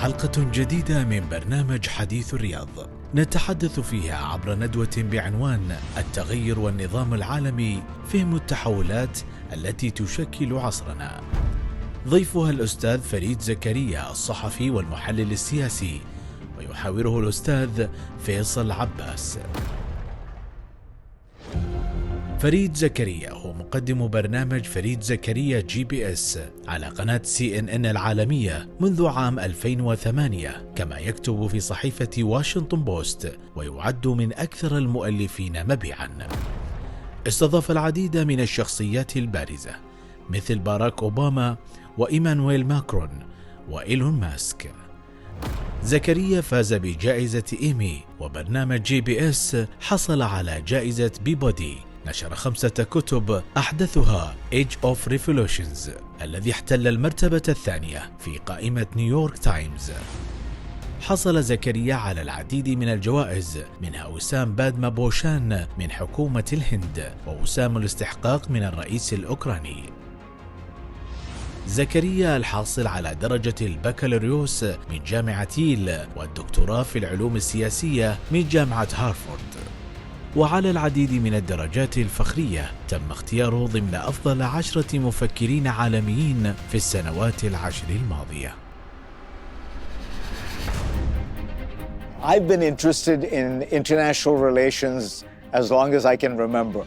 حلقة جديدة من برنامج حديث الرياض، نتحدث فيها عبر ندوة بعنوان التغير والنظام العالمي، فهم التحولات التي تشكل عصرنا. ضيفها الأستاذ فريد زكريا، الصحفي والمحلل السياسي، ويحاوره الأستاذ فيصل عباس. فريد زكريا هو مقدم برنامج فريد زكريا GPS على قناة CNN العالمية منذ عام 2008، كما يكتب في صحيفة واشنطن بوست، ويعد من أكثر المؤلفين مبيعاً. استضاف العديد من الشخصيات البارزة مثل باراك أوباما وإيمانويل ماكرون وإيلون ماسك. زكريا فاز بجائزة إيمي، وبرنامج GPS حصل على جائزة بيبودي. نشر 5 كتب، أحدثها Age of Revolutions الذي احتل المرتبة الثانية في قائمة نيويورك تايمز. حصل زكريا على العديد من الجوائز، منها وسام بادما بوشان من حكومة الهند، ووسام الاستحقاق من الرئيس الأوكراني. زكريا الحاصل على درجة البكالوريوس من جامعة ييل، والدكتوراه في العلوم السياسية من جامعة هارفارد، وعلى العديد من الدرجات الفخرية. تم اختياره ضمن أفضل 10 مفكرين عالميين في السنوات ال10 الماضية. I've been interested in international relations as long as I can remember.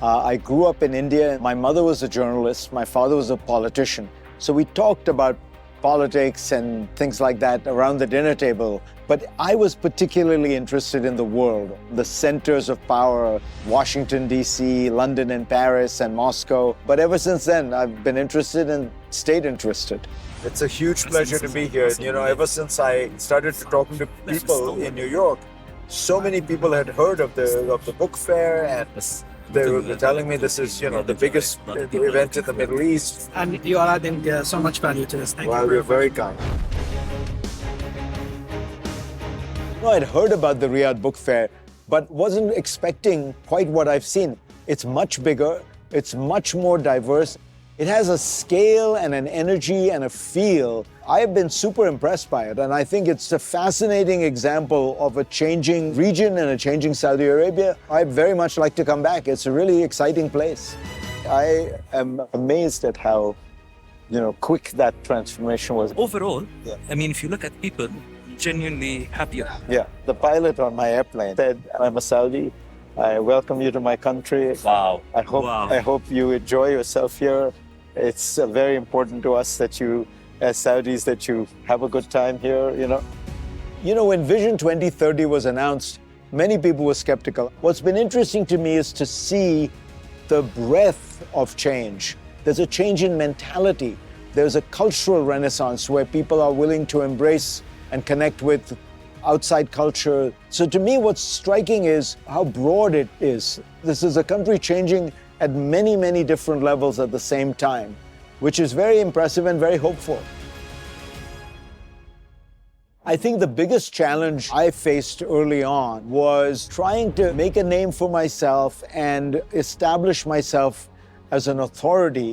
I grew up in India. My mother was a journalist. My father was a politician. So we talked about politics and things like that around the dinner table. But I was particularly interested in the world, the centers of power, Washington, D.C., London and Paris and Moscow. But ever since then, I've been interested and stayed interested. It's a huge pleasure to be here. You know, ever since I started talking to people in New York, so many people had heard of the book fair, and they were telling me this is, you know, the biggest event in the Middle East. And you are adding so much value to this. Thank you. You're very kind. No, I'd heard about the Riyadh Book Fair, but wasn't expecting quite what I've seen. It's much bigger. It's much more diverse. It has a scale and an energy and a feel. I've been super impressed by it, and I think it's a fascinating example of a changing region and a changing Saudi Arabia. I'd very much like to come back. It's a really exciting place. I am amazed at how, you know, quick that transformation was. Overall, I mean, if you look at people, genuinely happier. Yeah, the pilot on my airplane said, "I'm a Saudi. I welcome you to my country. Wow. I hope you enjoy yourself here. It's very important to us that you, as Saudis, that you have a good time here, you know." You know, when Vision 2030 was announced, many people were skeptical. What's been interesting to me is to see the breadth of change. There's a change in mentality. There's a cultural renaissance where people are willing to embrace and connect with outside culture. So to me, what's striking is how broad it is. This is a country changing at many, many different levels at the same time, which is very impressive and very hopeful. I think the biggest challenge I faced early on was trying to make a name for myself and establish myself as an authority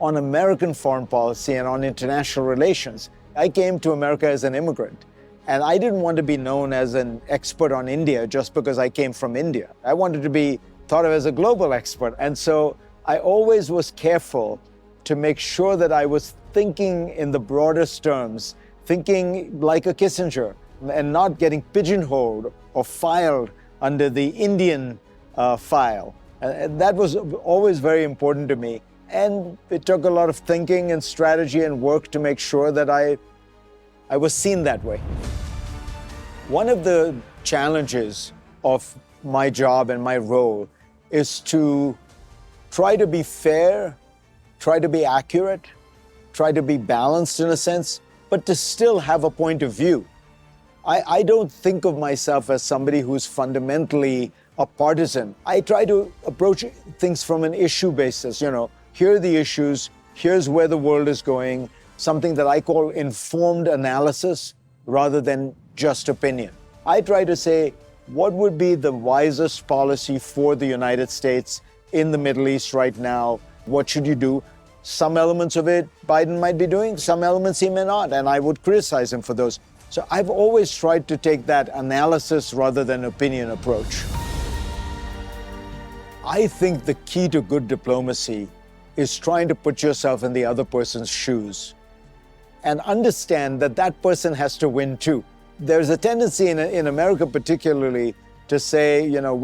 on American foreign policy and on international relations. I came to America as an immigrant, and I didn't want to be known as an expert on India just because I came from India. I wanted to be thought of as a global expert. And so I always was careful to make sure that I was thinking in the broadest terms, thinking like a Kissinger, and not getting pigeonholed or filed under the Indian file. And that was always very important to me. And it took a lot of thinking and strategy and work to make sure that I was seen that way. One of the challenges of my job and my role is to try to be fair, try to be accurate, try to be balanced in a sense, but to still have a point of view. I don't think of myself as somebody who's fundamentally a partisan. I try to approach things from an issue basis. Here are the issues, here's where the world is going, something that I call informed analysis rather than just opinion. I try to say, what would be the wisest policy for the United States in the Middle East right now? What should you do? Some elements of it Biden might be doing, some elements he may not, and I would criticize him for those. So I've always tried to take that analysis rather than opinion approach. I think the key to good diplomacy is trying to put yourself in the other person's shoes and understand that that person has to win too. There's a tendency in America particularly to say,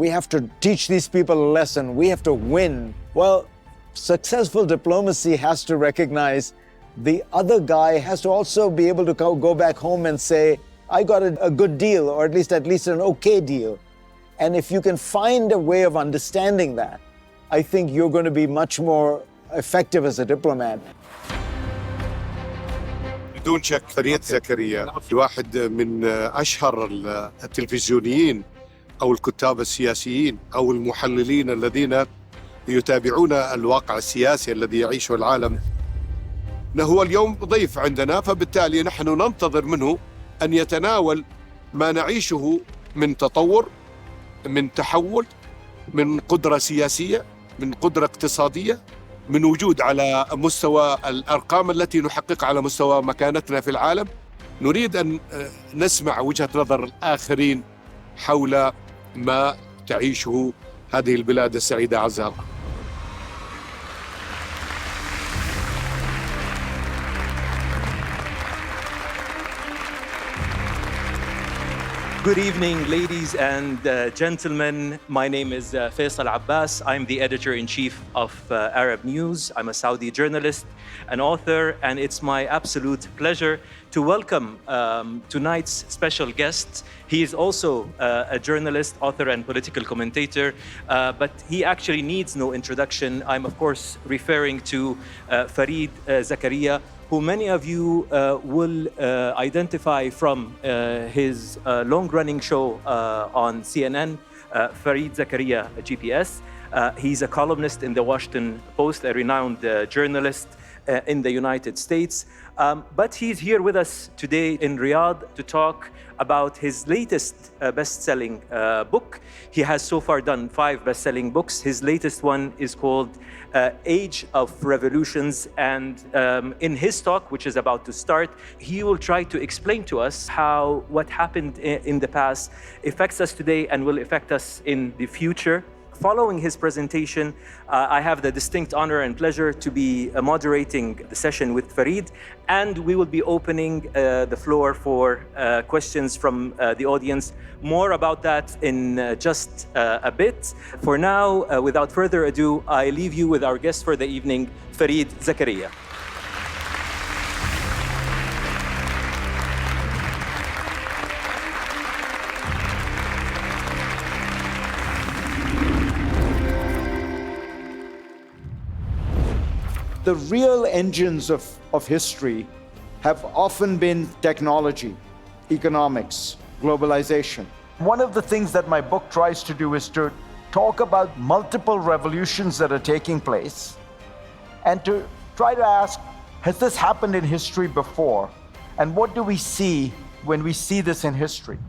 we have to teach these people a lesson, we have to win. Well, successful diplomacy has to recognize the other guy has to also be able to go back home and say, I got a good deal, or at least an okay deal. And if you can find a way of understanding that, I think you're going to be much more effective as a diplomat. بدون شك فريد زكريا واحد من أشهر التلفزيونيين أو الكتاب السياسيين أو المحللين الذين يتابعون الواقع السياسي الذي يعيشه العالم. هو اليوم ضيف عندنا، فبالتالي نحن ننتظر منه أن يتناول ما نعيشه من تطور، من تحول، من قدرة سياسية، من قدرة اقتصادية، من وجود على مستوى الأرقام التي نحققها على مستوى مكانتنا في العالم. نريد أن نسمع وجهة نظر الآخرين حول ما تعيشه هذه البلاد السعيدة عزها الله. Good evening, ladies and gentlemen. My name is Faisal Abbas. I'm the editor-in-chief of Arab News. I'm a Saudi journalist, an author, and it's my absolute pleasure to welcome tonight's special guest. He is also a journalist, author, and political commentator, but he actually needs no introduction. I'm, of course, referring to Fareed Zakaria, who many of you will identify from his long-running show on CNN, Fareed Zakaria GPS. He's a columnist in the Washington Post, a renowned journalist in the United States. But he's here with us today in Riyadh to talk about his latest best-selling book. He has so far done 5 best-selling books. His latest one is called Age of Revolutions, and in his talk, which is about to start, he will try to explain to us how what happened in the past affects us today and will affect us in the future. Following his presentation, I have the distinct honor and pleasure to be moderating the session with Fareed, and we will be opening the floor for questions from the audience. More about that in just a bit. For now, without further ado, I leave you with our guest for the evening, Fareed Zakaria. The real engines of history have often been technology, economics, globalization. One of the things that my book tries to do is to talk about multiple revolutions that are taking place and to try to ask, has this happened in history before? And what do we see when we see this in history?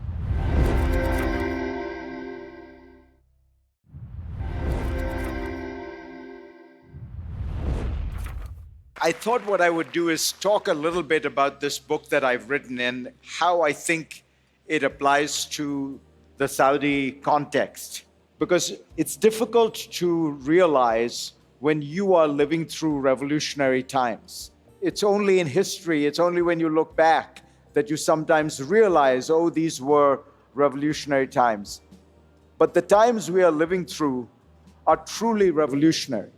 I thought what I would do is talk a little bit about this book that I've written and how I think it applies to the Saudi context. Because it's difficult to realize when you are living through revolutionary times. It's only in history, it's only when you look back that you sometimes realize, oh, these were revolutionary times. But the times we are living through are truly revolutionary.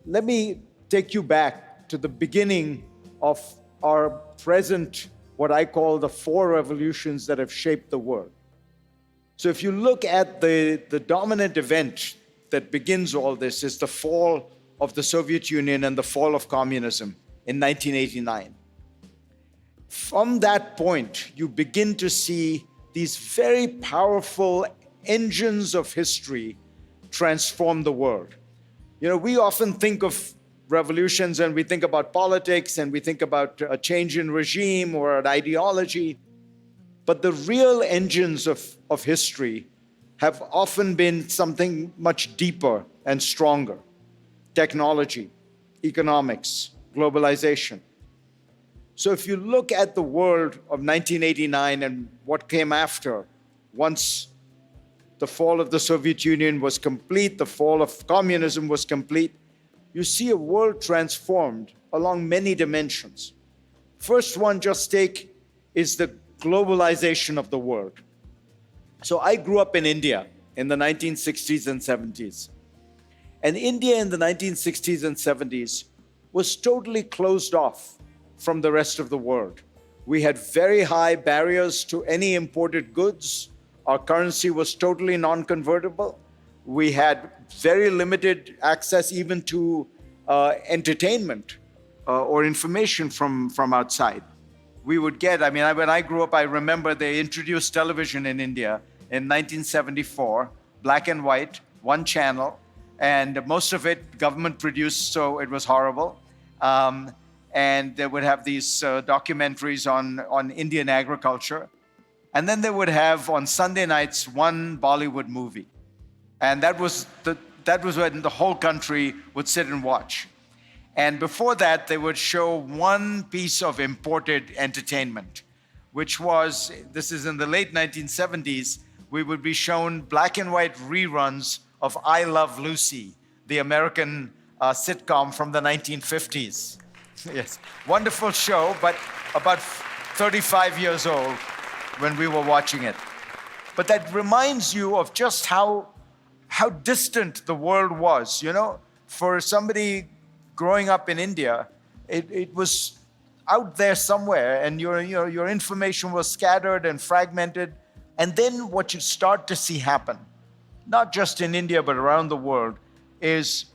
Let me take you back to the beginning of our present, what I call the 4 revolutions that have shaped the world. So if you look at the dominant event that begins all this is the fall of the Soviet Union and the fall of communism in 1989. From that point, you begin to see these very powerful engines of history transform the world. You know, we often think of revolutions and we think about politics and we think about a change in regime or an ideology. But the real engines of history have often been something much deeper and stronger. Technology, economics, globalization. So if you look at the world of 1989 and what came after, once the fall of the Soviet Union was complete, the fall of communism was complete, you see a world transformed along many dimensions. First one, just take, is the globalization of the world. So I grew up in India in the 1960s and 70s. And India in the 1960s and 70s was totally closed off from the rest of the world. We had very high barriers to any imported goods. Our currency was totally non-convertible. We had very limited access even to entertainment or information from outside. We would get, when I grew up, I remember they introduced television in India in 1974, black and white, one channel, and most of it government produced, so it was horrible. And they would have these documentaries on Indian agriculture. And then they would have on Sunday nights one Bollywood movie. And that was when the whole country would sit and watch. And before that, they would show one piece of imported entertainment, which was, this is in the late 1970s, we would be shown black and white reruns of I Love Lucy, the American sitcom from the 1950s. Yes, wonderful show, but about 35 years old when we were watching it. But that reminds you of just how distant the world was. You know, for somebody growing up in India, it was out there somewhere, and your information was scattered and fragmented. And then what you start to see happen, not just in India but around the world, is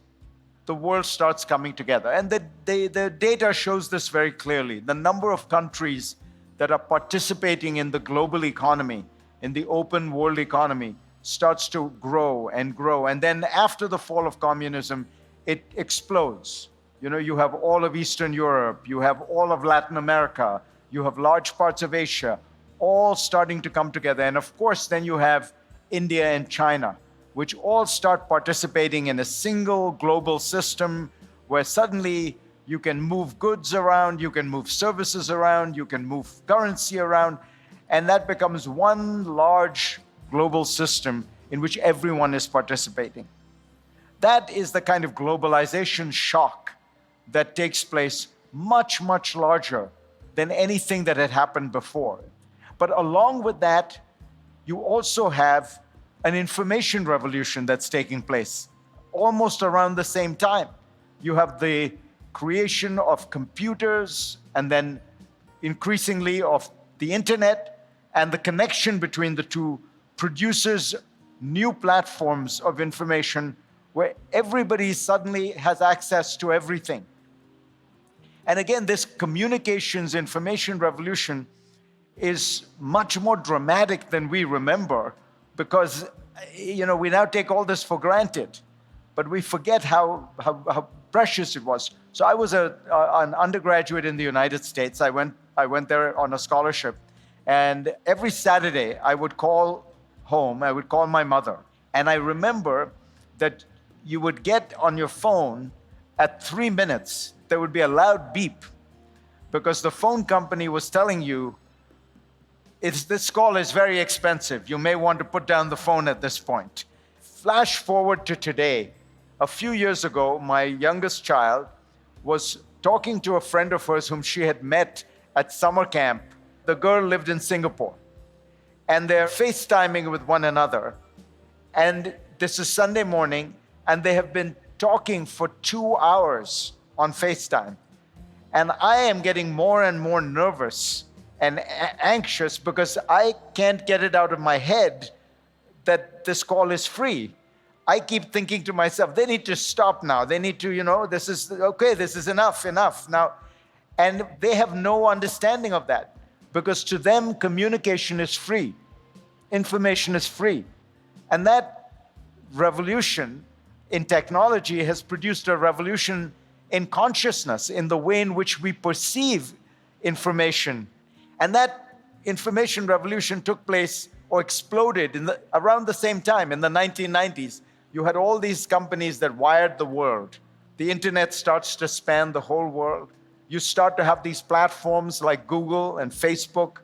the world starts coming together. And the data shows this very clearly. The number of countries that are participating in the global economy, in the open world economy, starts to grow and grow. And then after the fall of communism, it explodes. You know, you have all of Eastern Europe, you have all of Latin America, you have large parts of Asia, all starting to come together. And of course, then you have India and China, which all start participating in a single global system where suddenly you can move goods around, you can move services around, you can move currency around, and that becomes one large global system in which everyone is participating. That is the kind of globalization shock that takes place much, much larger than anything that had happened before. But along with that, you also have an information revolution that's taking place almost around the same time. You have the creation of computers and then increasingly of the internet, and the connection between the two produces new platforms of information where everybody suddenly has access to everything. And again, this communications information revolution is much more dramatic than we remember, because we now take all this for granted, but we forget how precious it was. So I was an undergraduate in the United States. I went there on a scholarship, and every Saturday I would call home. I would call my mother, and I remember that you would get on your phone at 3 minutes. There would be a loud beep because the phone company was telling you, this call is very expensive. You may want to put down the phone at this point. Flash forward to today. A few years ago, my youngest child was talking to a friend of hers whom she had met at summer camp. The girl lived in Singapore. And they're FaceTiming with one another. And this is Sunday morning, and they have been talking for 2 hours on FaceTime. And I am getting more and more nervous and anxious because I can't get it out of my head that this call is free. I keep thinking to myself, they need to stop now. They need to, this is enough now. And they have no understanding of that, because to them, communication is free. Information is free. And that revolution in technology has produced a revolution in consciousness, in the way in which we perceive information. And that information revolution took place or exploded around the same time, in the 1990s. You had all these companies that wired the world. The internet starts to span the whole world. You start to have these platforms like Google and Facebook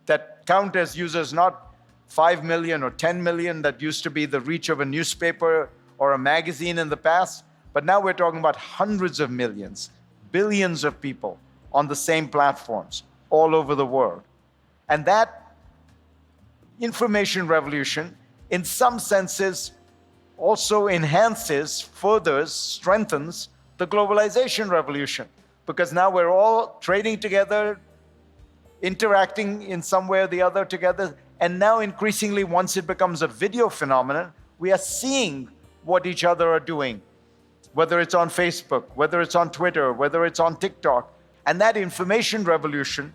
that count as users not 5 million or 10 million that used to be the reach of a newspaper or a magazine in the past. But now we're talking about hundreds of millions, billions of people on the same platforms all over the world. And that information revolution, in some senses, also enhances, furthers, strengthens the globalization revolution. Because now we're all trading together, interacting in some way or the other together. And now increasingly, once it becomes a video phenomenon, we are seeing what each other are doing, whether it's on Facebook, whether it's on Twitter, whether it's on TikTok. And that information revolution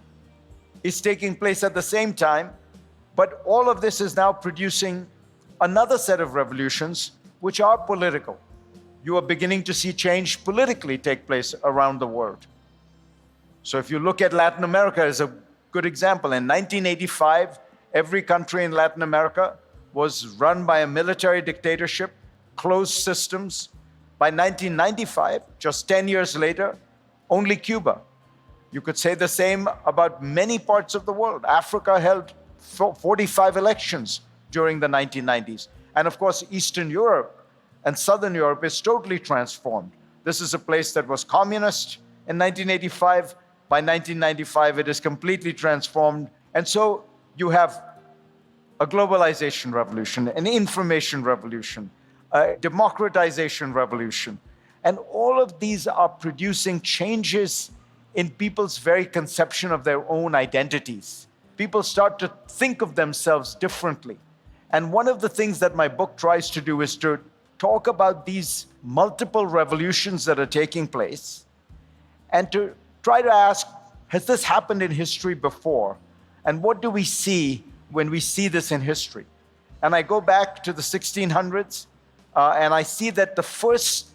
is taking place at the same time. But all of this is now producing another set of revolutions, which are political. You are beginning to see change politically take place around the world. So if you look at Latin America as a good example, in 1985, every country in Latin America was run by a military dictatorship, closed systems. By 1995, just 10 years later, only Cuba. You could say the same about many parts of the world. Africa held 45 elections during the 1990s. And of course, Eastern Europe and Southern Europe is totally transformed. This is a place that was communist in 1985. By 1995, it is completely transformed. And so you have a globalization revolution, an information revolution, a democratization revolution. And all of these are producing changes in people's very conception of their own identities. People start to think of themselves differently. And one of the things that my book tries to do is to talk about these multiple revolutions that are taking place and to try to ask, has this happened in history before? And what do we see when we see this in history? And I go back to the 1600s, and I see that the first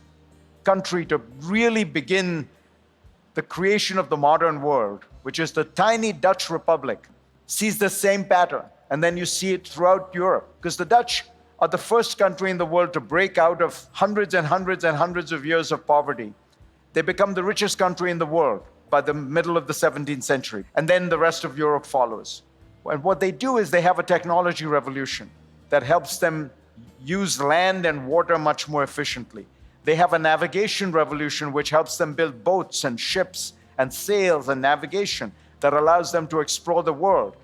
country to really begin the creation of the modern world, which is the tiny Dutch Republic, sees the same pattern. And then you see it throughout Europe, because the Dutch are the first country in the world to break out of hundreds and hundreds and hundreds of years of poverty. They become the richest country in the world by the middle of the 17th century. And then the rest of Europe follows. And what they do is they have a technology revolution that helps them use land and water much more efficiently. They have a navigation revolution which helps them build boats and ships and sails and navigation that allows them to explore the world.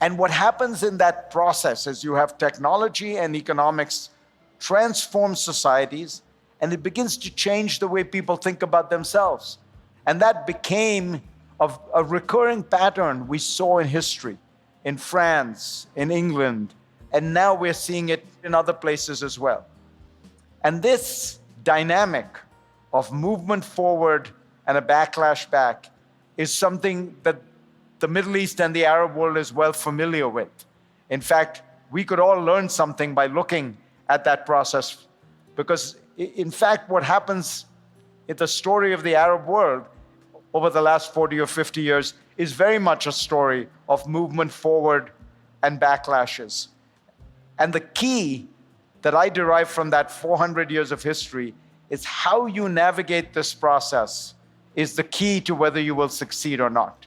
And what happens in that process is you have technology and economics transform societies, and it begins to change the way people think about themselves. And that became a recurring pattern we saw in history, in France, in England, and now we're seeing it in other places as well. And this dynamic of movement forward and a backlash back is something that the Middle East and the Arab world is well familiar with. In fact, we could all learn something by looking at that process, because in fact, what happens in the story of the Arab world over the last 40 or 50 years is very much a story of movement forward and backlashes. And the key that I derive from that 400 years of history is how you navigate this process is the key to whether you will succeed or not.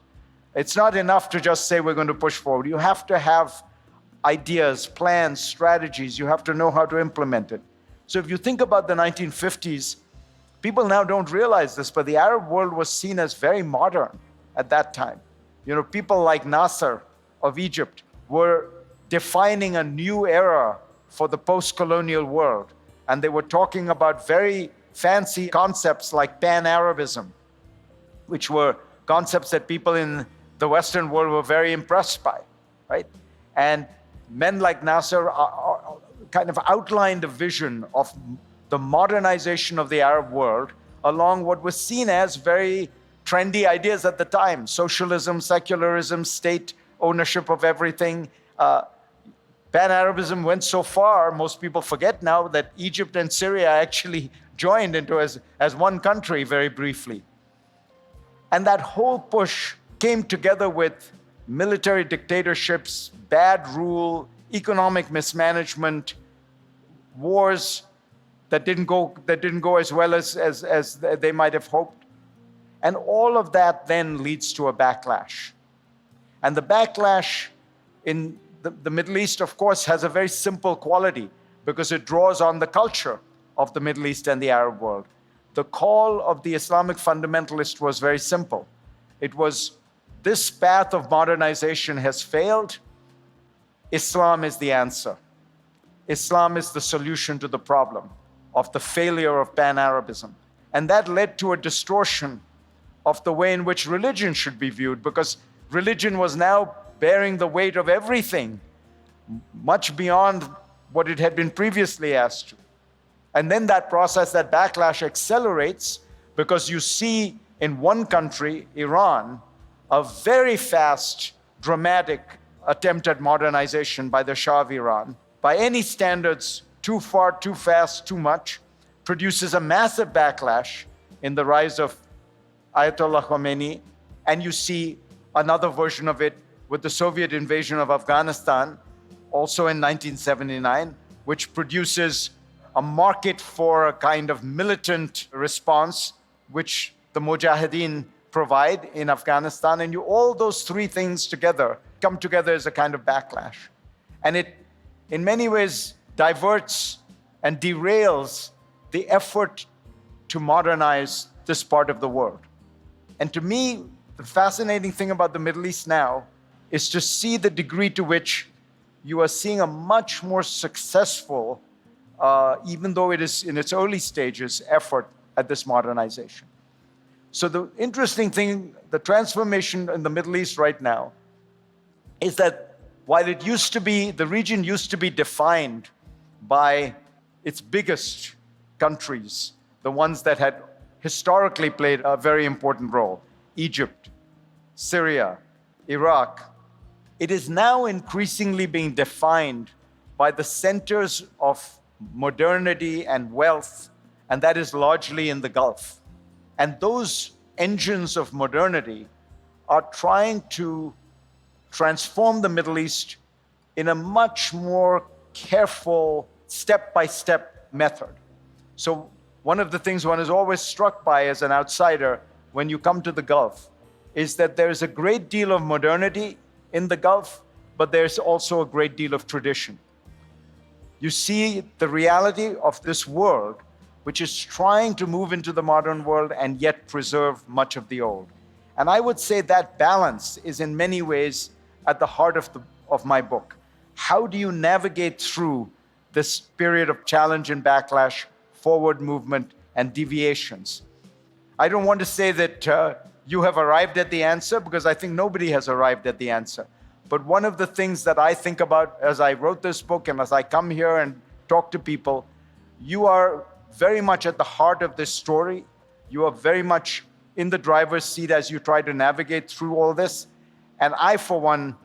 It's not enough to just say we're going to push forward. You have to have ideas, plans, strategies. You have to know how to implement it. So if you think about the 1950s, people now don't realize this, but the Arab world was seen as very modern at that time. You know, people like Nasser of Egypt were defining a new era for the post-colonial world. And they were talking about very fancy concepts like Pan-Arabism, which were concepts that people in the Western world were very impressed by, right? And men like Nasser kind of outlined a vision of the modernization of the Arab world along what was seen as very trendy ideas at the time: socialism, secularism, state ownership of everything. Pan-Arabism went so far, most people forget now, that Egypt and Syria actually joined into as one country very briefly. And that whole push came together with military dictatorships, bad rule, economic mismanagement, wars that didn't go as well as they might have hoped. And all of that then leads to a backlash. And the backlash in the Middle East, of course, has a very simple quality because it draws on the culture of the Middle East and the Arab world. The call of the Islamic fundamentalist was very simple. It was, this path of modernization has failed. Islam is the answer. Islam is the solution to the problem of the failure of Pan-Arabism. And that led to a distortion of the way in which religion should be viewed, because religion was now bearing the weight of everything, much beyond what it had been previously asked to. And then that process, that backlash accelerates because you see in one country, Iran, a very fast, dramatic attempt at modernization by the Shah of Iran. By any standards, too far, too fast, too much, produces a massive backlash in the rise of Ayatollah Khomeini. And you see another version of it with the Soviet invasion of Afghanistan, also in 1979, which produces a market for a kind of militant response, which the Mujahideen provide in Afghanistan. And all those three things together come together as a kind of backlash. And it, in many ways, diverts and derails the effort to modernize this part of the world. And to me, the fascinating thing about the Middle East now is to see the degree to which you are seeing a much more successful, even though it is in its early stages, effort at this modernization. So the interesting thing, the transformation in the Middle East right now, is that while it used to be, the region used to be defined by its biggest countries, the ones that had historically played a very important role, Egypt, Syria, Iraq, it is now increasingly being defined by the centers of modernity and wealth, and that is largely in the Gulf. And those engines of modernity are trying to transform the Middle East in a much more careful, step-by-step method. So one of the things one is always struck by as an outsider when you come to the Gulf is that there's a great deal of modernity in the Gulf, but there's also a great deal of tradition. You see the reality of this world, which is trying to move into the modern world and yet preserve much of the old. And I would say that balance is in many ways at the heart of my book. How do you navigate through this period of challenge and backlash, forward movement, and deviations? I don't want to say that you have arrived at the answer, because I think nobody has arrived at the answer. But one of the things that I think about as I wrote this book and as I come here and talk to people, you are very much at the heart of this story. You are very much in the driver's seat as you try to navigate through all this. And I, for one,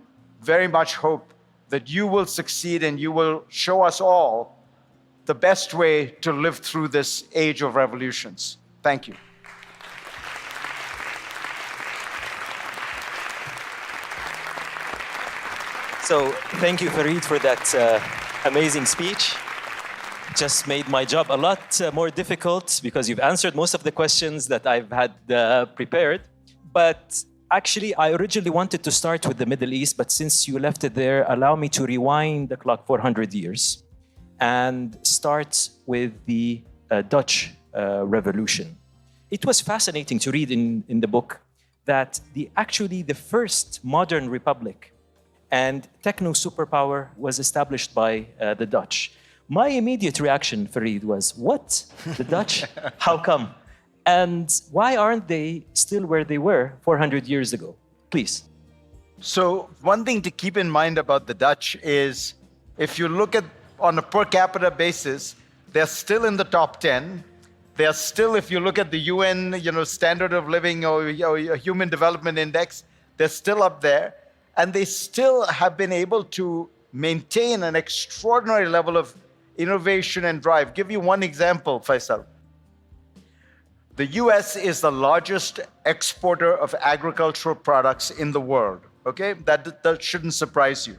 very much hope that you will succeed and you will show us all the best way to live through this age of revolutions. Thank you. So thank you, Fareed, for that amazing speech. Just made my job a lot more difficult because you've answered most of the questions that I've had prepared. But actually, I originally wanted to start with the Middle East, but since you left it there, allow me to rewind the clock 400 years and start with the Dutch Revolution. It was fascinating to read in the book that actually the first modern republic and techno superpower was established by the Dutch. My immediate reaction, Fareed, was, what? The Dutch? How come? And why aren't they still where they were 400 years ago? Please. So one thing to keep in mind about the Dutch is, if you look at on a per capita basis, they're still in the top 10. They're still, if you look at the UN, standard of living or Human Development Index, they're still up there. And they still have been able to maintain an extraordinary level of innovation and drive. Give you one example, Faisal. The US is the largest exporter of agricultural products in the world, okay? That shouldn't surprise you.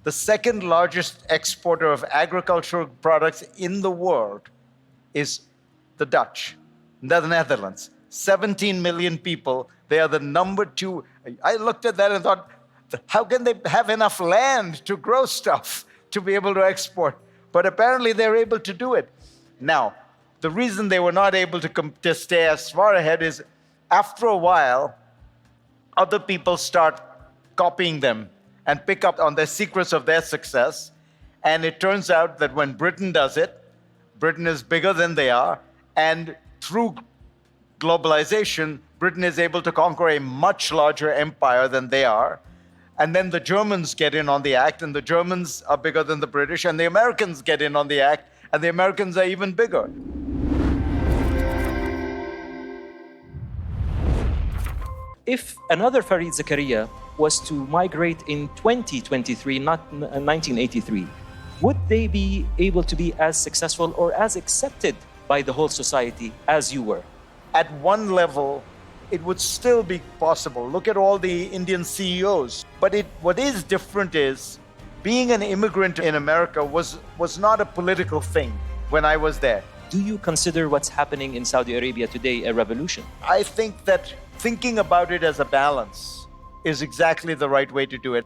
The second largest exporter of agricultural products in the world is the Dutch, the Netherlands. 17 million people, they are the number 2. I looked at that and thought, how can they have enough land to grow stuff to be able to export? But apparently they're able to do it. Now, the reason they were not able to stay as far ahead is after a while, other people start copying them and pick up on the secrets of their success. And it turns out that when Britain does it, Britain is bigger than they are. And through globalization, Britain is able to conquer a much larger empire than they are. And then the Germans get in on the act, and the Germans are bigger than the British, and the Americans get in on the act, and the Americans are even bigger. If another Fareed Zakaria was to migrate in 2023, not 1983, would they be able to be as successful or as accepted by the whole society as you were? At one level, it would still be possible. Look at all the Indian CEOs. But what is different is being an immigrant in America was not a political thing when I was there. Do you consider what's happening in Saudi Arabia today a revolution? I think that thinking about it as a balance is exactly the right way to do it.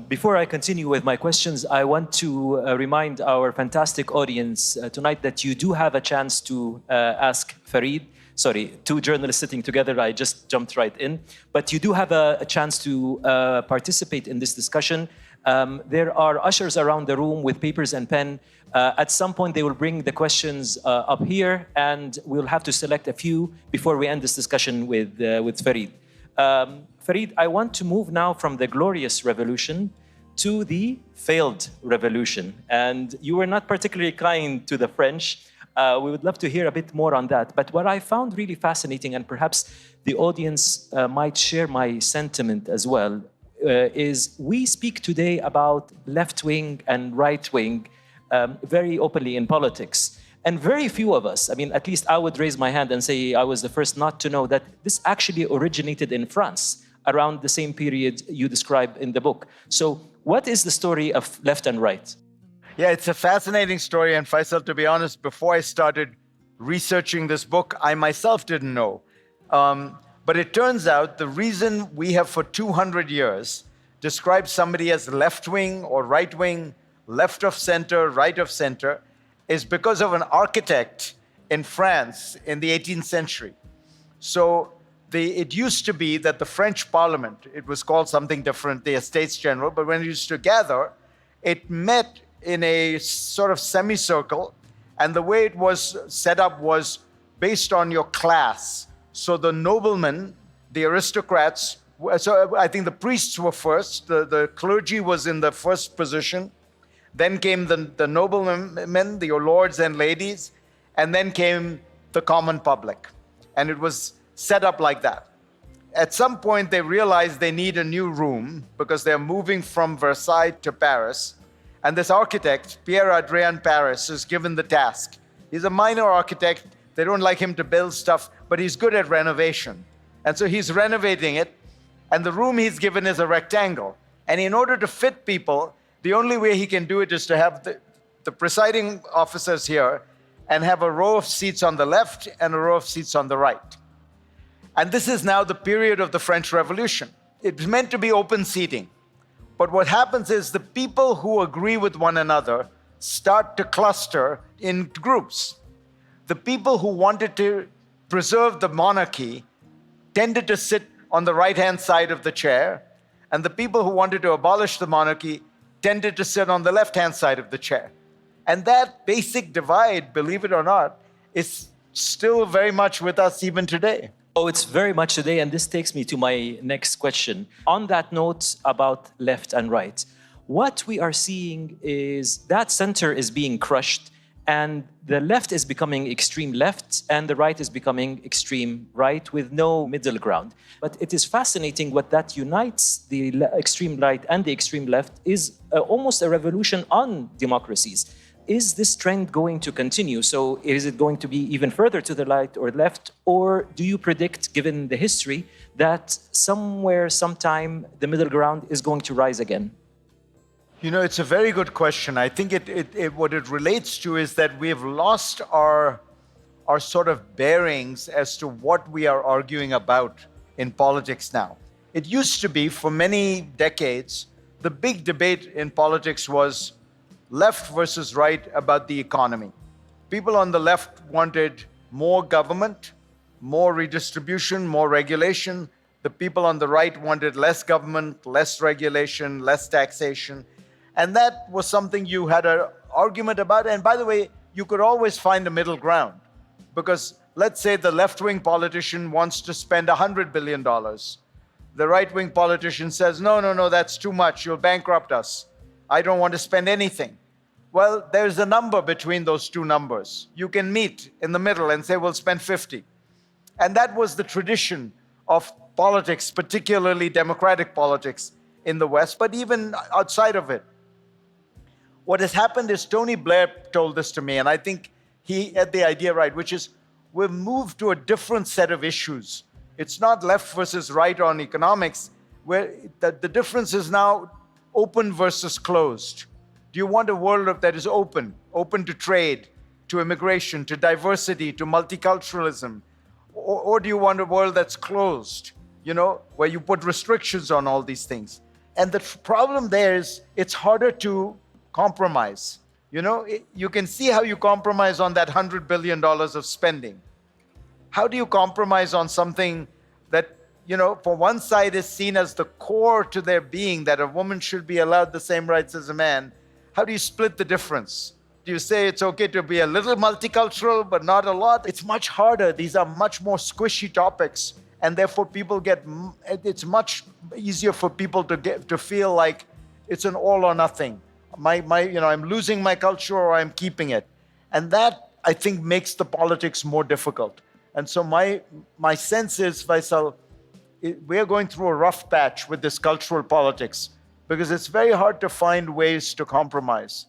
Before I continue with my questions, I want to remind our fantastic audience tonight that you do have a chance to ask Fareed. Sorry, two journalists sitting together, I just jumped right in. But you do have a chance to participate in this discussion. There are ushers around the room with papers and pen. At some point, they will bring the questions up here, and we'll have to select a few before we end this discussion with Fareed. Fareed, I want to move now from the glorious revolution to the failed revolution. And you were not particularly kind to the French. We would love to hear a bit more on that. But what I found really fascinating, and perhaps the audience might share my sentiment as well, is we speak today about left-wing and right-wing very openly in politics. And very few of us, I mean, at least I would raise my hand and say I was the first not to know that this actually originated in France around the same period you describe in the book. So what is the story of left and right? Yeah, it's a fascinating story. And Faisal, to be honest, before I started researching this book, I myself didn't know. But it turns out the reason we have for 200 years described somebody as left-wing or right-wing, left of center, right of center, is because of an architect in France in the 18th century. So it used to be that the French Parliament, it was called something different, the Estates General, but when it used to gather, it met in a sort of semicircle, and the way it was set up was based on your class. So the noblemen, the aristocrats, so I think the priests were first, the clergy was in the first position, then came the noblemen, your lords and ladies, and then came the common public. And it was set up like that. At some point, they realized they need a new room because they're moving from Versailles to Paris. And this architect, Pierre-Adrien Paris, is given the task. He's a minor architect. They don't like him to build stuff, but he's good at renovation. And so he's renovating it. And the room he's given is a rectangle. And in order to fit people, the only way he can do it is to have the presiding officers here and have a row of seats on the left and a row of seats on the right. And this is now the period of the French Revolution. It's meant to be open seating. But what happens is the people who agree with one another start to cluster in groups. The people who wanted to preserve the monarchy tended to sit on the right-hand side of the chair, and the people who wanted to abolish the monarchy tended to sit on the left-hand side of the chair. And that basic divide, believe it or not, is still very much with us even today. Oh, it's very much today, and this takes me to my next question. On that note about left and right, what we are seeing is that center is being crushed, And the left is becoming extreme left, and the right is becoming extreme right with no middle ground. But it is fascinating what that unites the extreme right and the extreme left is almost a revolution on democracies. Is this trend going to continue? So is it going to be even further to the right or left? Or do you predict, given the history, that somewhere, sometime, the middle ground is going to rise again? You know, it's a very good question. I think what it relates to is that we have lost our sort of bearings as to what we are arguing about in politics now. It used to be, for many decades, the big debate in politics was left versus right about the economy. People on the left wanted more government, more redistribution, more regulation. The people on the right wanted less government, less regulation, less taxation. And that was something you had an argument about. And by the way, you could always find a middle ground. Because let's say the left-wing politician wants to spend $100 billion. The right-wing politician says, no, that's too much. You'll bankrupt us. I don't want to spend anything. Well, there's a number between those two numbers. You can meet in the middle and say, we'll spend 50. And that was the tradition of politics, particularly democratic politics in the West, but even outside of it. What has happened is Tony Blair told this to me, and I think he had the idea right, which is we've moved to a different set of issues. It's not left versus right on economics, where the difference is now open versus closed. Do you want a world that is open to trade, to immigration, to diversity, to multiculturalism? Or do you want a world that's closed, where you put restrictions on all these things? And the problem there is it's harder to compromise. You can see how you compromise on that $100 billion of spending. How do you compromise on something that, for one side is seen as the core to their being, that a woman should be allowed the same rights as a man? How do you split the difference? Do you say it's okay to be a little multicultural, but not a lot? It's much harder. These are much more squishy topics. And therefore it's much easier for people to feel like it's an all or nothing. I'm losing my culture or I'm keeping it. And that, I think, makes the politics more difficult. And so my sense is, Faisal, we're going through a rough patch with this cultural politics because it's very hard to find ways to compromise.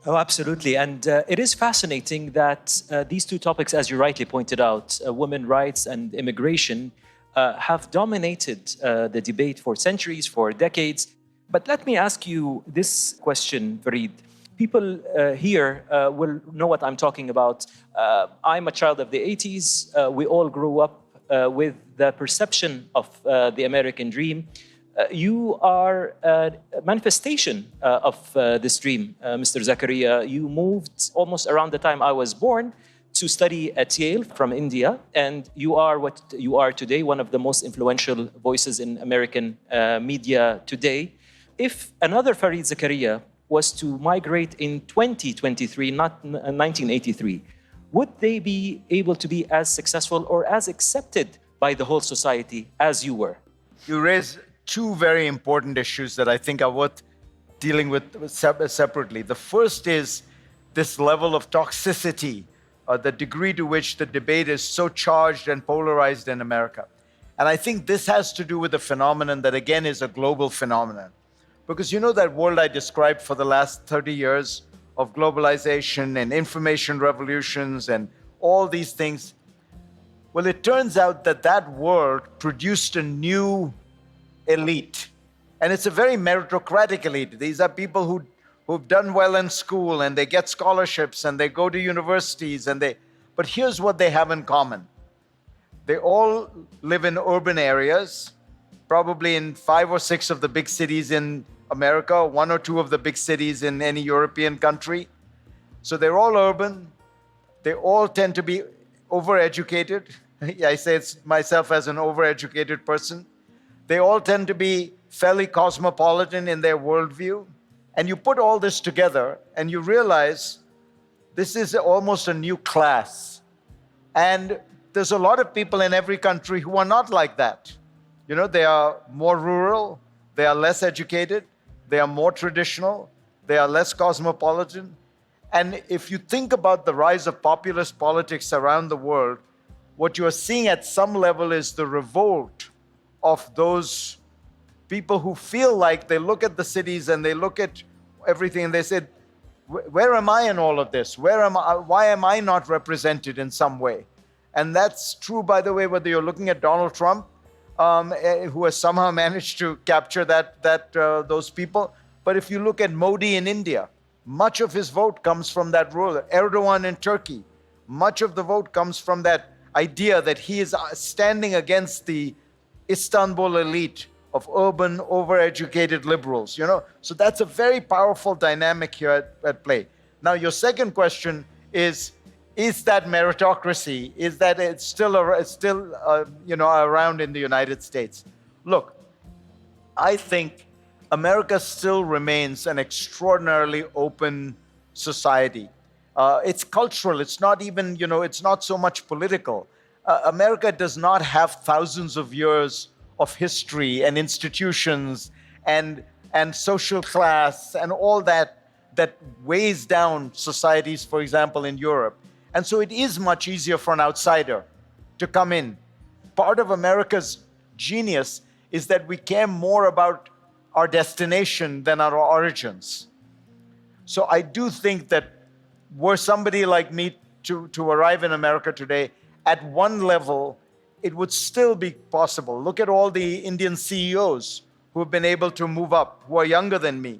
Oh, absolutely. And it is fascinating that these two topics, as you rightly pointed out, women's rights and immigration, have dominated the debate for centuries, for decades. But let me ask you this question, Fareed. People here will know what I'm talking about. I'm a child of the 80s. We all grew up with the perception of the American dream. You are a manifestation of this dream, Mr. Zakaria. You moved almost around the time I was born to study at Yale from India, and you are what you are today, one of the most influential voices in American media today. If another Fareed Zakaria was to migrate in 2023, not 1983, would they be able to be as successful or as accepted by the whole society as you were? You raise two very important issues that I think are worth dealing with separately. The first is this level of toxicity, the degree to which the debate is so charged and polarized in America. And I think this has to do with a phenomenon that, again, is a global phenomenon. Because that world I described for the last 30 years of globalization and information revolutions and all these things, well, it turns out that world produced a new elite. And it's a very meritocratic elite. These are people who've done well in school and they get scholarships and they go to universities but here's what they have in common. They all live in urban areas, probably in 5 or 6 of the big cities in America, 1 or 2 of the big cities in any European country. So they're all urban. They all tend to be overeducated. I say it's myself as an overeducated person. They all tend to be fairly cosmopolitan in their worldview. And you put all this together and you realize this is almost a new class. And there's a lot of people in every country who are not like that. They are more rural, they are less educated, they are more traditional, they are less cosmopolitan. And if you think about the rise of populist politics around the world, what you are seeing at some level is the revolt of those people who feel like they look at the cities and they look at everything and they say, where am I in all of this? Why am I not represented in some way? And that's true, by the way, whether you're looking at Donald Trump, who has somehow managed to capture those people. But if you look at Modi in India, much of his vote comes from that ruler. Erdogan in Turkey, much of the vote comes from that idea that he is standing against the Istanbul elite of urban, overeducated liberals, So that's a very powerful dynamic here at play. Now, your second question is that meritocracy? Is that it's still around in the United States? Look, I think America still remains an extraordinarily open society. It's cultural. It's not even, it's not so much political. America does not have thousands of years of history and institutions and social class and all that weighs down societies, for example, in Europe. And so it is much easier for an outsider to come in. Part of America's genius is that we care more about our destination than our origins. So I do think that were somebody like me to arrive in America today, at one level, it would still be possible. Look at all the Indian CEOs who have been able to move up, who are younger than me.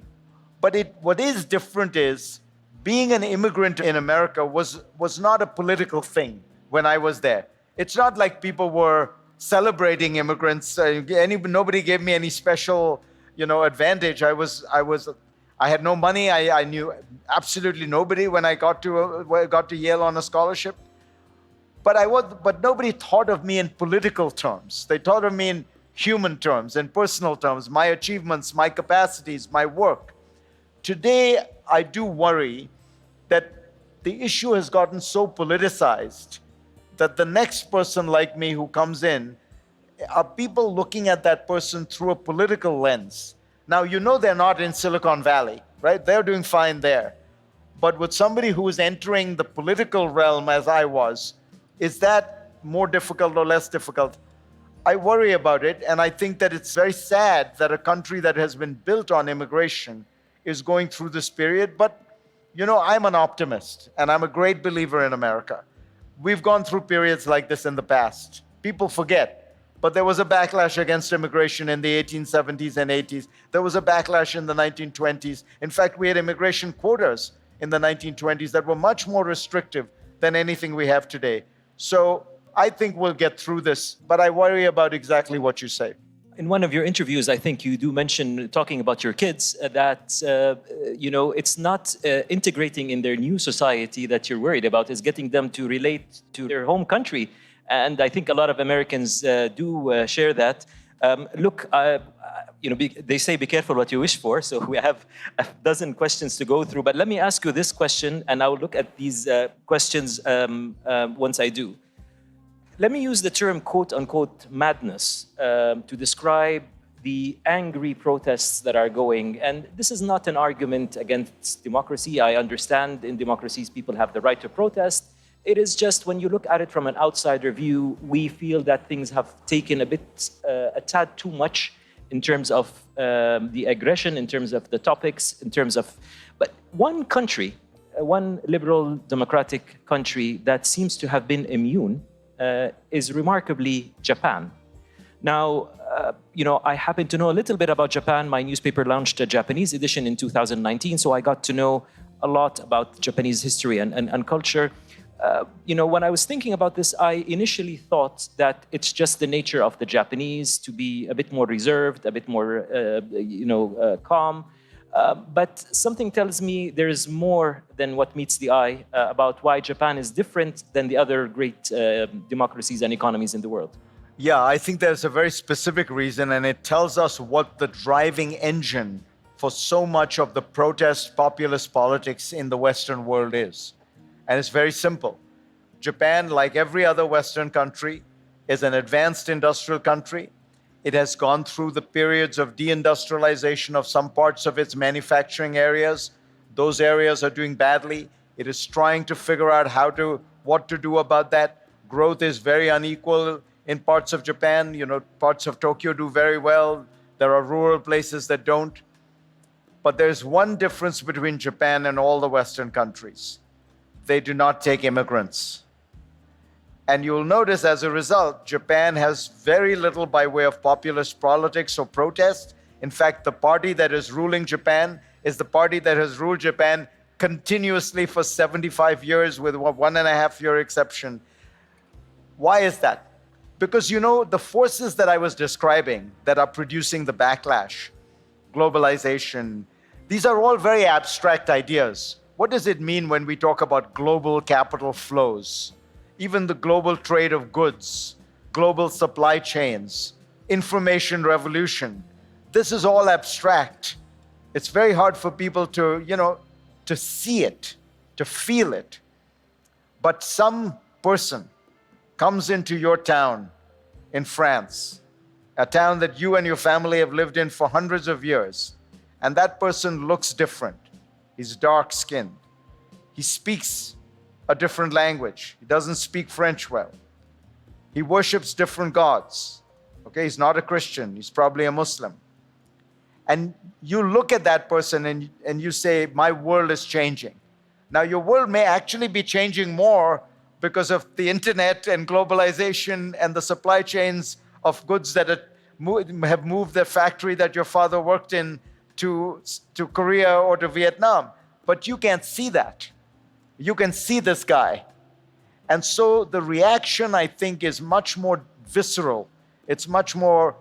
But what is different is being an immigrant in America was not a political thing when I was there. It's not like people were celebrating immigrants. Nobody gave me any special, advantage. I had no money. I knew absolutely nobody when I got to Yale on a scholarship. But nobody thought of me in political terms. They thought of me in human terms, in personal terms, my achievements, my capacities, my work. Today, I do worry that the issue has gotten so politicized that the next person like me who comes in are people looking at that person through a political lens. Now, they're not in Silicon Valley, right? They're doing fine there. But with somebody who is entering the political realm as I was, is that more difficult or less difficult? I worry about it, and I think that it's very sad that a country that has been built on immigration is going through this period. But, I'm an optimist, and I'm a great believer in America. We've gone through periods like this in the past. People forget. But there was a backlash against immigration in the 1870s and 80s. There was a backlash in the 1920s. In fact, we had immigration quotas in the 1920s that were much more restrictive than anything we have today. So I think we'll get through this, but I worry about exactly what you say. In one of your interviews, I think you do mention, talking about your kids, that, it's not integrating in their new society that you're worried about, is getting them to relate to their home country. And I think a lot of Americans do share that. They say be careful what you wish for. So we have a dozen questions to go through. But let me ask you this question, and I will look at these questions once I do. Let me use the term quote-unquote madness to describe the angry protests that are going. And this is not an argument against democracy. I understand in democracies people have the right to protest. It is just when you look at it from an outsider view, we feel that things have taken a tad too much in terms of the aggression, in terms of the topics, But one country, one liberal democratic country that seems to have been immune is remarkably Japan. Now, I happen to know a little bit about Japan. My newspaper launched a Japanese edition in 2019, so I got to know a lot about Japanese history and culture. When I was thinking about this, I initially thought that it's just the nature of the Japanese to be a bit more reserved, a bit more, calm. But something tells me there is more than what meets the eye about why Japan is different than the other great democracies and economies in the world. Yeah, I think there's a very specific reason, and it tells us what the driving engine for so much of the protest populist politics in the Western world is. And it's very simple. Japan, like every other Western country, is an advanced industrial country. It has gone through the periods of deindustrialization of some parts of its manufacturing areas. Those areas are doing badly. It is trying to figure out what to do about that. Growth is very unequal in parts of Japan. Parts of Tokyo do very well. There are rural places that don't. But there's one difference between Japan and all the Western countries. They do not take immigrants. And you'll notice as a result, Japan has very little by way of populist politics or protest. In fact, the party that is ruling Japan is the party that has ruled Japan continuously for 75 years with a 1.5-year exception. Why is that? Because, the forces that I was describing that are producing the backlash, globalization, these are all very abstract ideas. What does it mean when we talk about global capital flows? Even the global trade of goods, global supply chains, information revolution. This is all abstract. It's very hard for people to see it, to feel it. But some person comes into your town in France, a town that you and your family have lived in for hundreds of years, and that person looks different. He's dark-skinned. He speaks a different language. He doesn't speak French well. He worships different gods. Okay, he's not a Christian. He's probably a Muslim. And you look at that person and you say, my world is changing. Now, your world may actually be changing more because of the internet and globalization and the supply chains of goods that have moved the factory that your father worked in to Korea or to Vietnam. But you can't see that. You can see this guy. And so the reaction, I think, is much more visceral. It's much more,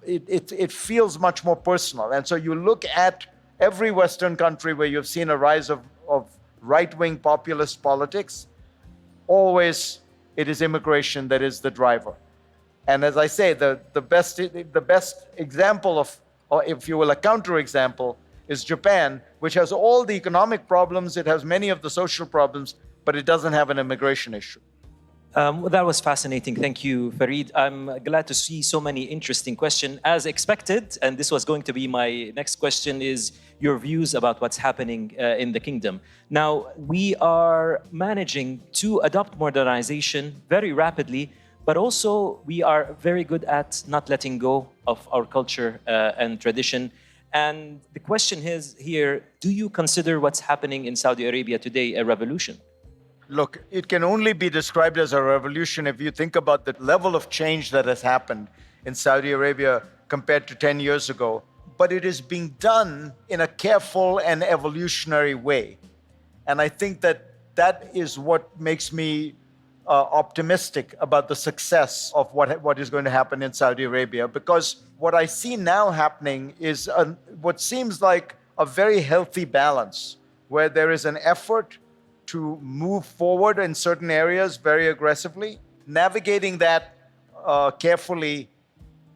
it feels much more personal. And so you look at every Western country where you've seen a rise of right-wing populist politics, always it is immigration that is the driver. And as I say, the best example of, or if you will, a counterexample, is Japan, which has all the economic problems, it has many of the social problems, but it doesn't have an immigration issue. Well, that was fascinating. Thank you, Fareed. I'm glad to see so many interesting questions. As expected, and this was going to be my next question, is your views about what's happening in the kingdom. Now, we are managing to adopt modernization very rapidly, but also we are very good at not letting go of our culture and tradition. And the question is here, do you consider what's happening in Saudi Arabia today a revolution? Look, it can only be described as a revolution if you think about the level of change that has happened in Saudi Arabia compared to 10 years ago. But it is being done in a careful and evolutionary way. And I think that is what makes me optimistic about the success of what is going to happen in Saudi Arabia. Because what I see now happening is what seems like a very healthy balance, where there is an effort to move forward in certain areas very aggressively. Navigating that carefully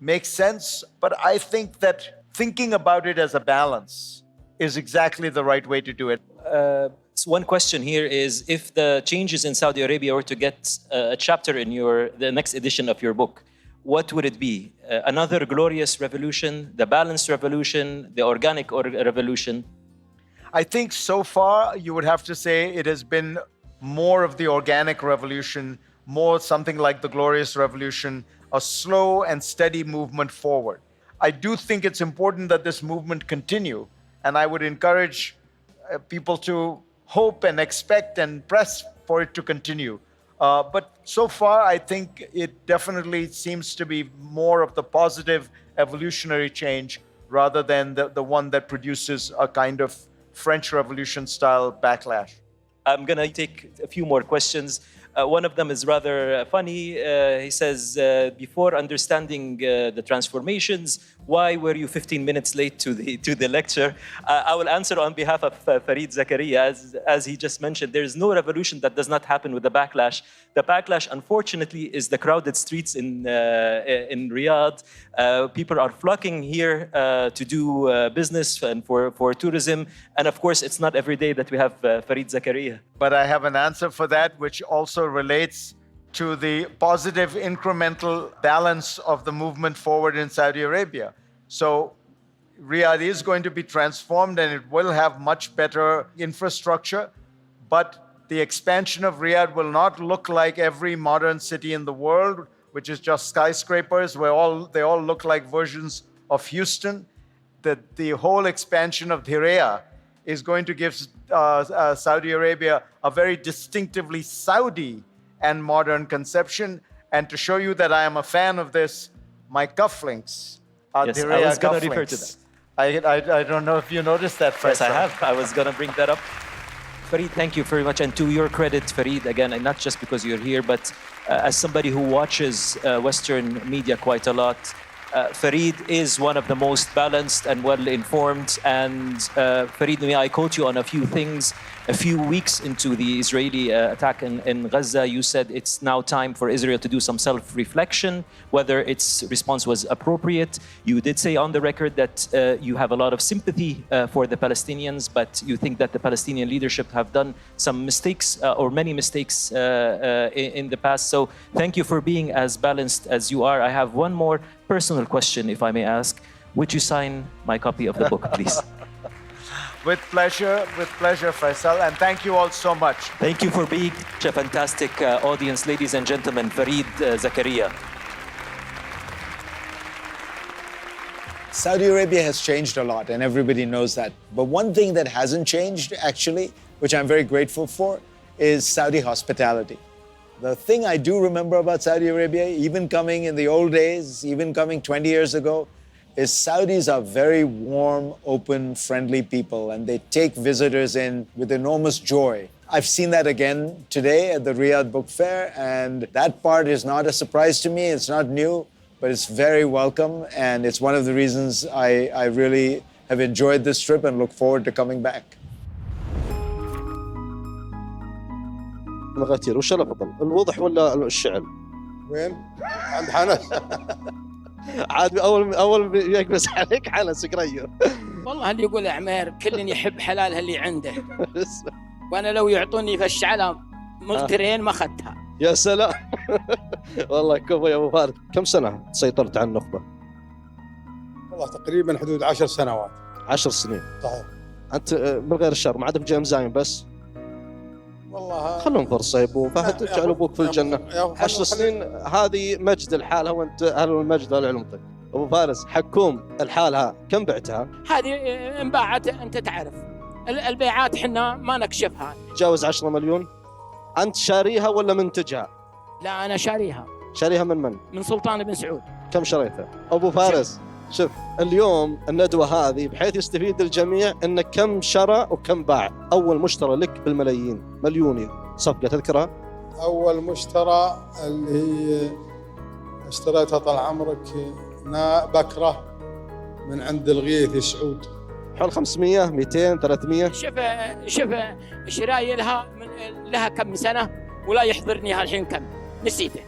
makes sense, but I think that thinking about it as a balance is exactly the right way to do it. So one question here is, if the changes in Saudi Arabia were to get a chapter in the next edition of your book, what would it be? Another glorious revolution, the balanced revolution, the organic revolution? I think so far you would have to say it has been more of the organic revolution, more something like the glorious revolution, a slow and steady movement forward. I do think it's important that this movement continue, and I would encourage people to hope and expect and press for it to continue. But so far, I think it definitely seems to be more of the positive evolutionary change rather than the one that produces a kind of French Revolution style backlash. I'm going to take a few more questions. One of them is rather funny. He says, before understanding the transformations, why were you 15 minutes late to the lecture? I will answer on behalf of Fareed Zakaria. As he just mentioned, there is no revolution that does not happen with the backlash. The backlash, unfortunately, is the crowded streets in Riyadh. People are flocking here to do business and for tourism. And of course, it's not every day that we have Fareed Zakaria. But I have an answer for that, which also relates to the positive incremental balance of the movement forward in Saudi Arabia. So Riyadh is going to be transformed and it will have much better infrastructure, but the expansion of Riyadh will not look like every modern city in the world, which is just skyscrapers where they all look like versions of Houston. The whole expansion of Diriyah is going to give Saudi Arabia a very distinctively Saudi and modern conception. And to show you that I am a fan of this, my cufflinks are Yes, Diriyah I was going to cufflinks. refer to that. I don't know if you noticed that, Yes, I Faisal. have. I was going to bring that up. Fareed, thank you very much. And to your credit, Fareed, again, and not just because you're here, but as somebody who watches Western media quite a lot, Fareed is one of the most balanced and well-informed. And Fareed, may I quote you on a few things? A few weeks into the Israeli attack in Gaza, you said it's now time for Israel to do some self-reflection, whether its response was appropriate. You did say on the record that you have a lot of sympathy for the Palestinians, but you think that the Palestinian leadership have done some mistakes or many mistakes in the past. So thank you for being as balanced as you are. I have one more personal question, if I may ask. Would you sign my copy of the book, please? With pleasure, Faisal, and thank you all so much. Thank you for being such a fantastic audience, ladies and gentlemen. Fareed Zakaria. Saudi Arabia has changed a lot, and everybody knows that. But one thing that hasn't changed, actually, which I'm very grateful for, is Saudi hospitality. The thing I do remember about Saudi Arabia, even coming in the old days, even coming 20 years ago, is Saudis are very warm, open, friendly people, and they take visitors in with enormous joy. I've seen that again today at the Riyadh Book Fair, and that part is not a surprise to me. It's not new, but it's very welcome, and it's one of the reasons I really have enjoyed this trip and look forward to coming back. مغاتير وش الافضل الوضح ولا الشعل؟ وين؟ عند حنس. عاد اول يقبس عليك حنس زكريا. والله اللي يقول عمير كل يحب حلالها اللي عنده. وانا لو يعطوني في الشعله مغترين ما اخذتها. يا سلام. والله كفو يا ابو فارس. كم سنه سيطرت على النخبه؟ والله تقريبا حدود 10 سنوات. 10 سنين. صحيح. انت من غير الشر ما عندك جيم زاين بس. والله خلهم فرصه يا ابو فهد تجعل ابوك في الجنه. 10 سنين هذه مجد الحالها وانت اهل المجد واهل علمتك. ابو فارس حكوم الحالها كم بعتها؟ هذه انباعت انت تعرف البيعات حنا ما نكشفها. تجاوز 10 مليون. انت شاريها ولا منتجها؟ لا انا شاريها. شاريها من؟ من سلطان بن سعود. كم شريتها؟ ابو فارس شوف اليوم الندوه هذه بحيث يستفيد الجميع ان كم شرى وكم باع. اول مشترى لك بالملايين مليوني صفقه تذكرها؟ اول مشترى اللي هي اشتريتها طال عمرك بكره من عند الغيث سعود حول 500 200 300. شوف شراي لها كم سنه ولا يحضرني الحين كم نسيته.